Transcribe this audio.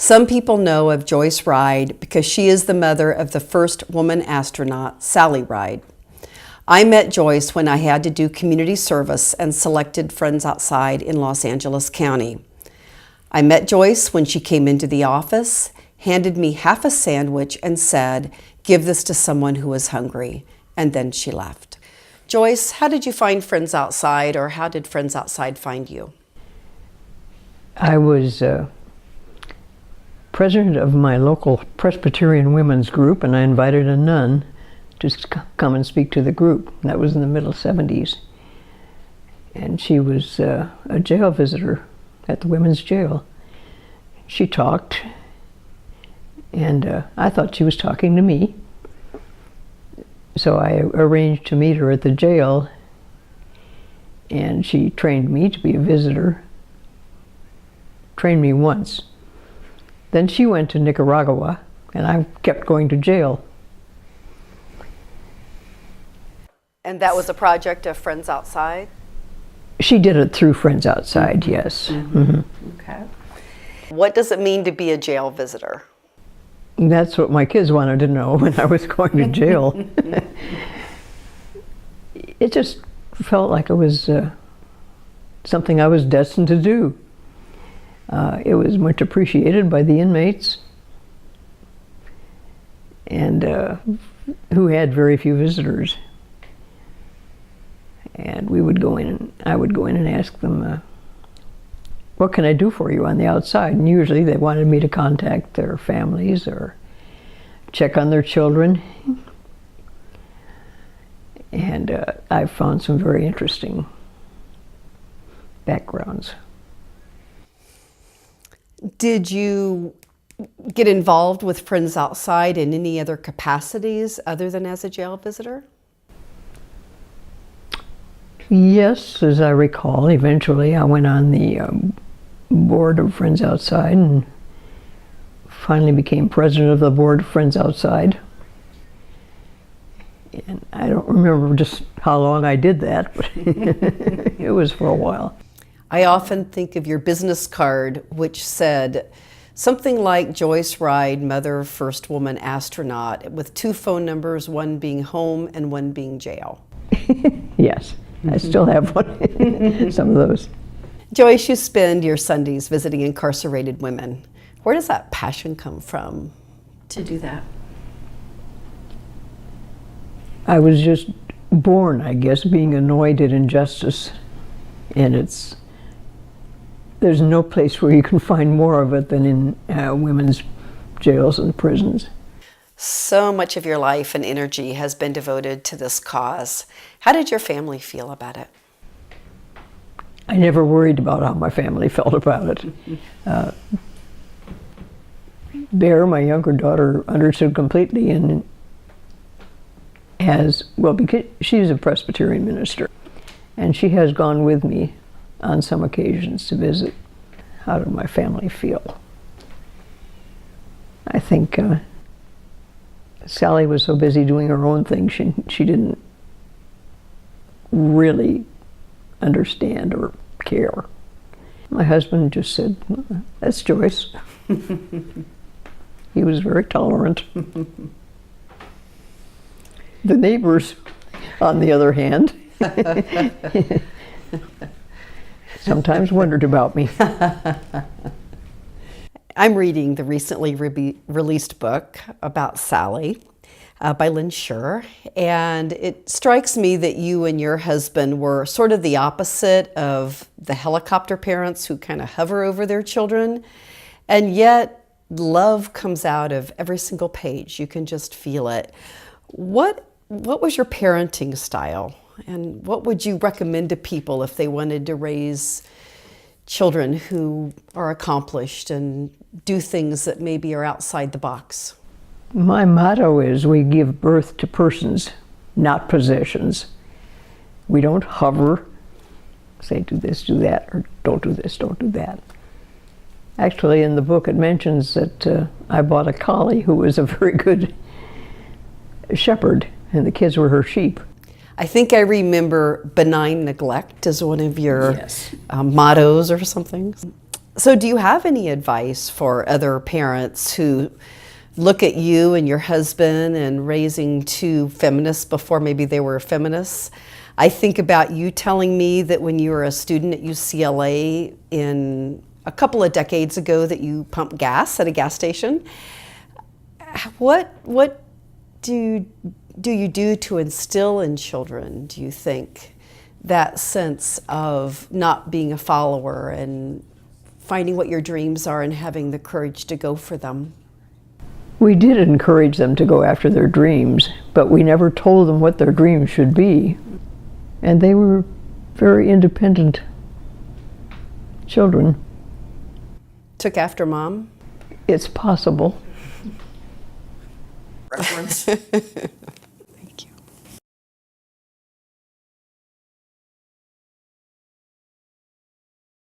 Some people know of Joyce Ride because she is the mother of the first woman astronaut, Sally Ride. I met Joyce when I had to do community service and selected Friends Outside in Los Angeles County. I met Joyce when she came into the office, handed me half a sandwich and said, "Give this to someone who is hungry," and then she left. Joyce, how did you find Friends Outside, or how did Friends Outside find you? I was president of my local Presbyterian women's group, and I invited a nun to come and speak to the group. That was in the middle 70s. And she was a jail visitor at the women's jail. She talked, and I thought she was talking to me. So I arranged to meet her at the jail, and she trained me to be a visitor. Trained me once. Then she went to Nicaragua, and I kept going to jail. And that was a project of Friends Outside? She did it through Friends Outside, yes. Okay. What does it mean to be a jail visitor? That's what my kids wanted to know when I was going to jail. It just felt like it was something I was destined to do. It was much appreciated by the inmates, and who had very few visitors. And we would go in, and I would go in and ask them, what can I do for you on the outside? And usually they wanted me to contact their families or check on their children. And I found some very interesting backgrounds. Did you get involved with Friends Outside in any other capacities other than as a jail visitor? Yes, as I recall, eventually I went on the board of Friends Outside and finally became president of the board of Friends Outside. And I don't remember just how long I did that, but it was for a while. I often think of your business card, which said something like Joyce Ride, mother of first woman astronaut, with 2 phone numbers, one being home and one being jail. Yes, I still have one, some of those. Joyce, you spend your Sundays visiting incarcerated women. Where does that passion come from to do that? I was just born, I guess, being annoyed at injustice, and there's no place where you can find more of it than in women's jails and prisons. So much of your life and energy has been devoted to this cause. How did your family feel about it? I never worried about how my family felt about it. Bear, my younger daughter, understood completely, and because she's a Presbyterian minister, and she has gone with me on some occasions to visit. How did my family feel? I think Sally was so busy doing her own thing, she didn't really understand or care. My husband just said, "That's Joyce." He was very tolerant. The neighbors, on the other hand, sometimes wondered about me. I'm reading the recently released book about Sally by Lynn Shure, and it strikes me that you and your husband were sort of the opposite of the helicopter parents who kind of hover over their children, and yet love comes out of every single page. You can just feel it. What was your parenting style, and what would you recommend to people if they wanted to raise children who are accomplished and do things that maybe are outside the box? My motto is we give birth to persons, not possessions. We don't hover, say do this, do that, or don't do this, don't do that. Actually, in the book it mentions that I bought a collie who was a very good shepherd, and the kids were her sheep. I think I remember benign neglect as one of your Yes. mottos or something. So do you have any advice for other parents who look at you and your husband and raising two feminists before maybe they were feminists? I think about you telling me that when you were a student at UCLA in a couple of decades ago that you pumped gas at a gas station. What do you do to instill in children, do you think, that sense of not being a follower and finding what your dreams are and having the courage to go for them? We did encourage them to go after their dreams, but we never told them what their dreams should be. And they were very independent children. Took after mom? It's possible. Reference.